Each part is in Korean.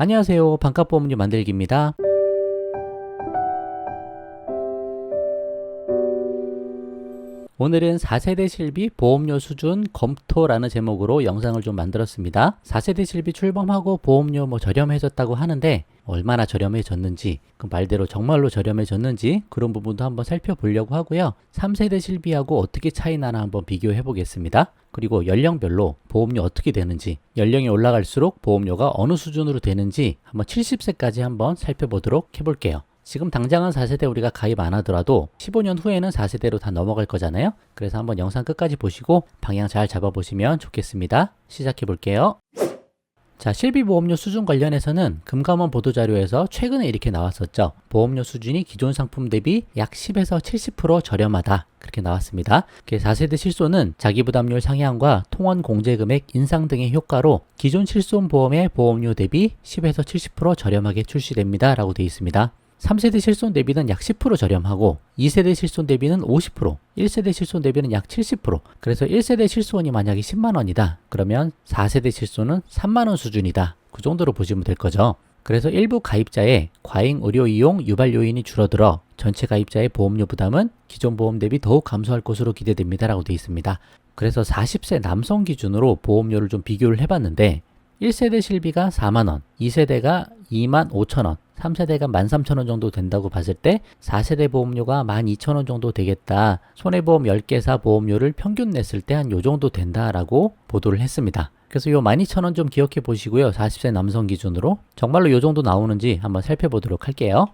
안녕하세요. 반값보험료 만들기입니다. 오늘은 4세대 실비 보험료 수준 검토라는 제목으로 영상을 좀 만들었습니다. 4세대 실비 출범하고 보험료 저렴해졌다고 하는데 얼마나 저렴해졌는지, 그 말대로 정말로 저렴해졌는지 그런 부분도 한번 살펴보려고 하고요. 3세대 실비하고 어떻게 차이 나나 한번 비교해 보겠습니다. 그리고 연령별로 보험료 어떻게 되는지, 연령이 올라갈수록 보험료가 어느 수준으로 되는지 한번 70세까지 한번 살펴보도록 해볼게요. 지금 당장은 4세대 우리가 가입 안 하더라도 15년 후에는 4세대로 다 넘어갈 거잖아요. 그래서 한번 영상 끝까지 보시고 방향 잘 잡아보시면 좋겠습니다. 시작해 볼게요. 자, 실비보험료 수준 관련해서는 금감원 보도자료에서 최근에 이렇게 나왔었죠. 보험료 수준이 기존 상품 대비 약 10에서 70% 저렴하다. 그렇게 나왔습니다. 4세대 실손은 자기부담률 상향과 통원 공제금액 인상 등의 효과로 기존 실손보험의 보험료 대비 10에서 70% 저렴하게 출시됩니다. 라고 되어 있습니다. 3세대 실손 대비는 약 10% 저렴하고 2세대 실손 대비는 50%, 1세대 실손 대비는 약 70%. 그래서 1세대 실손이 만약에 10만원이다. 그러면 4세대 실손은 3만원 수준이다. 그 정도로 보시면 될 거죠. 그래서 일부 가입자의 과잉 의료 이용 유발 요인이 줄어들어 전체 가입자의 보험료 부담은 기존 보험 대비 더욱 감소할 것으로 기대됩니다. 라고 되어 있습니다. 그래서 40세 남성 기준으로 보험료를 좀 비교를 해봤는데 1세대 실비가 4만원, 2세대가 2만 5천원, 3세대가 13,000원 정도 된다고 봤을 때 4세대 보험료가 12,000원 정도 되겠다. 손해보험 10개사 보험료를 평균 냈을 때 한 요 정도 된다라고 보도를 했습니다. 그래서 요 12,000원 좀 기억해 보시고요. 40세 남성 기준으로 정말로 요 정도 나오는지 한번 살펴보도록 할게요.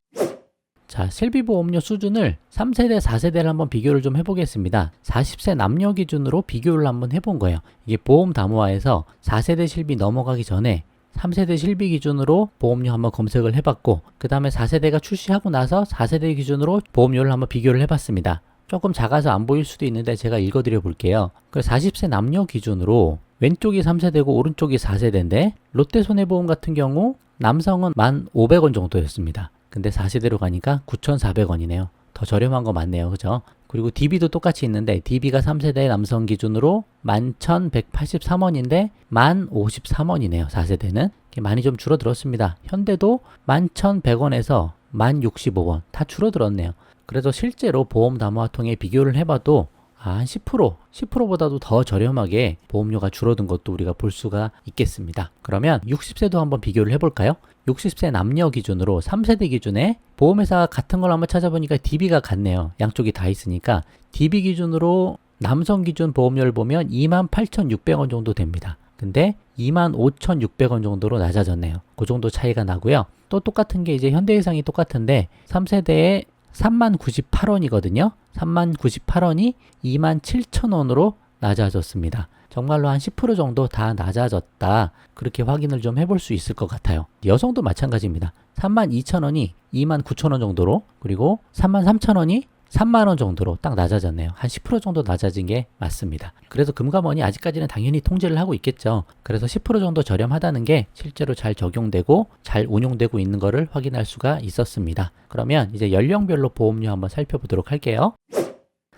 자, 실비보험료 수준을 3세대, 4세대를 한번 비교를 좀 해보겠습니다. 40세 남녀 기준으로 비교를 한번 해본 거예요. 이게 보험 담화에서 4세대 실비 넘어가기 전에 3세대 실비 기준으로 보험료 한번 검색을 해봤고, 그 다음에 4세대가 출시하고 나서 4세대 기준으로 보험료를 한번 비교를 해봤습니다. 조금 작아서 안 보일 수도 있는데 제가 읽어드려 볼게요. 40세 남녀 기준으로 왼쪽이 3세대고 오른쪽이 4세대인데 롯데손해보험 같은 경우 남성은 1,500원 정도였습니다. 근데 4세대로 가니까 9,400원이네요. 더 저렴한 거 맞네요. 그죠? 그리고 DB도 똑같이 있는데 DB가 3세대 남성 기준으로 11,183원인데 1,053원이네요. 4세대는. 많이 좀 줄어들었습니다. 현대도 11,100원에서 1,065원 다 줄어들었네요. 그래서 실제로 보험 담화 통해 비교를 해봐도 한 10%보다도 더 저렴하게 보험료가 줄어든 것도 우리가 볼 수가 있겠습니다. 그러면 60세도 한번 비교를 해볼까요? 60세 남녀 기준으로 3세대 기준에 보험회사 같은 걸 한번 찾아보니까 DB가 같네요. 양쪽이 다 있으니까 DB 기준으로 남성 기준 보험료를 보면 28,600원 정도 됩니다. 근데 25,600원 정도로 낮아졌네요. 그 정도 차이가 나고요. 또 똑같은 게 이제 현대해상이 똑같은데 3세대에 30,098원이거든요. 30,098원이 27,000원으로 낮아졌습니다. 정말로 한 10% 정도 다 낮아졌다. 그렇게 확인을 좀 해볼 수 있을 것 같아요. 여성도 마찬가지입니다. 32,000원이 29,000원 정도로, 그리고 33,000원이 3만원 정도로 딱 낮아졌네요. 한 10% 정도 낮아진 게 맞습니다. 그래서 금감원이 아직까지는 당연히 통제를 하고 있겠죠. 그래서 10% 정도 저렴하다는 게 실제로 잘 적용되고 잘 운용되고 있는 것을 확인할 수가 있었습니다. 그러면 이제 연령별로 보험료 한번 살펴보도록 할게요.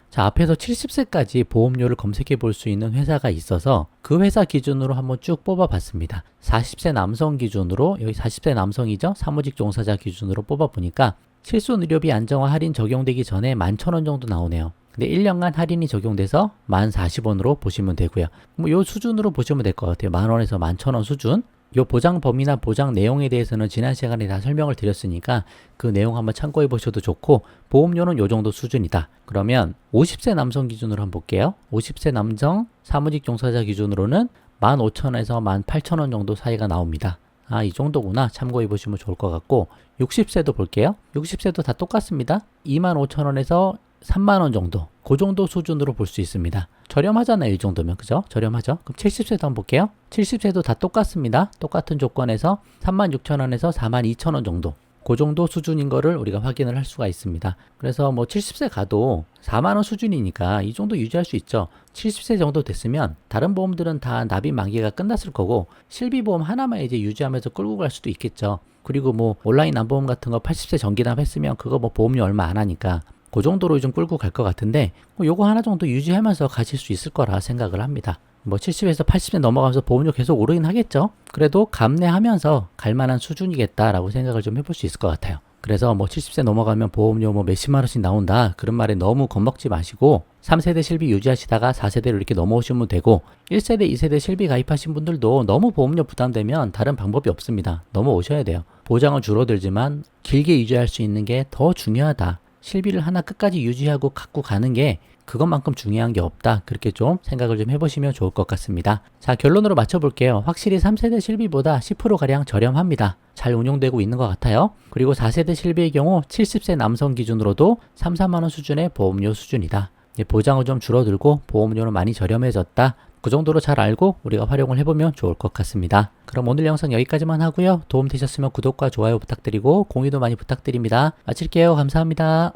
자, 앞에서 70세까지 보험료를 검색해 볼 수 있는 회사가 있어서 그 회사 기준으로 한번 쭉 뽑아 봤습니다. 40세 남성 기준으로, 여기 40세 남성이죠? 사무직 종사자 기준으로 뽑아 보니까 실손 의료비 안정화 할인 적용되기 전에 11,000원 정도 나오네요. 근데 1년간 할인이 적용돼서 1040원으로 보시면 되고요. 요 수준으로 보시면 될 것 같아요. 10,000원에서 11,000원 수준. 요 보장 범위나 보장 내용에 대해서는 지난 시간에 다 설명을 드렸으니까 그 내용 한번 참고해 보셔도 좋고, 보험료는 요 정도 수준이다. 그러면 50세 남성 기준으로 한번 볼게요. 50세 남성 사무직 종사자 기준으로는 15,000원에서 18,000원 정도 사이가 나옵니다. 이 정도구나. 참고해 보시면 좋을 것 같고, 60세도 볼게요. 60세도 다 똑같습니다. 25,000원에서 3만원 정도, 그 정도 수준으로 볼 수 있습니다. 저렴하잖아요. 이 정도면. 그죠? 저렴하죠? 그럼 70세도 한번 볼게요. 70세도 다 똑같습니다. 똑같은 조건에서 36,000원에서 42,000원 정도, 그 정도 수준인 거를 우리가 확인을 할 수가 있습니다. 그래서 70세 가도 4만원 수준이니까 이 정도 유지할 수 있죠. 70세 정도 됐으면 다른 보험들은 다 납입 만기가 끝났을 거고 실비보험 하나만 이제 유지하면서 끌고 갈 수도 있겠죠. 그리고 온라인 남보험 같은 거 80세 정기납 했으면 그거 보험료 얼마 안 하니까 그 정도로 좀 끌고 갈 것 같은데 요거 하나 정도 유지하면서 가실 수 있을 거라 생각을 합니다. 뭐 70에서 80세 넘어가면서 보험료 계속 오르긴 하겠죠. 그래도 감내하면서 갈 만한 수준이겠다라고 생각을 좀 해볼 수 있을 것 같아요. 그래서 뭐 70세 넘어가면 보험료 뭐 몇십만 원씩 나온다 그런 말에 너무 겁먹지 마시고 3세대 실비 유지하시다가 4세대로 이렇게 넘어오시면 되고 1세대, 2세대 실비 가입하신 분들도 너무 보험료 부담되면 다른 방법이 없습니다. 넘어오셔야 돼요. 보장은 줄어들지만 길게 유지할 수 있는 게 더 중요하다. 실비를 하나 끝까지 유지하고 갖고 가는 게 그것만큼 중요한 게 없다. 그렇게 좀 생각을 좀 해보시면 좋을 것 같습니다. 자, 결론으로 맞춰볼게요. 확실히 3세대 실비보다 10%가량 저렴합니다. 잘 운용되고 있는 것 같아요. 그리고 4세대 실비의 경우 70세 남성 기준으로도 3, 4만원 수준의 보험료 수준이다. 보장은 좀 줄어들고 보험료는 많이 저렴해졌다. 그 정도로 잘 알고 우리가 활용을 해보면 좋을 것 같습니다. 그럼 오늘 영상 여기까지만 하고요. 도움 되셨으면 구독과 좋아요 부탁드리고 공유도 많이 부탁드립니다. 마칠게요. 감사합니다.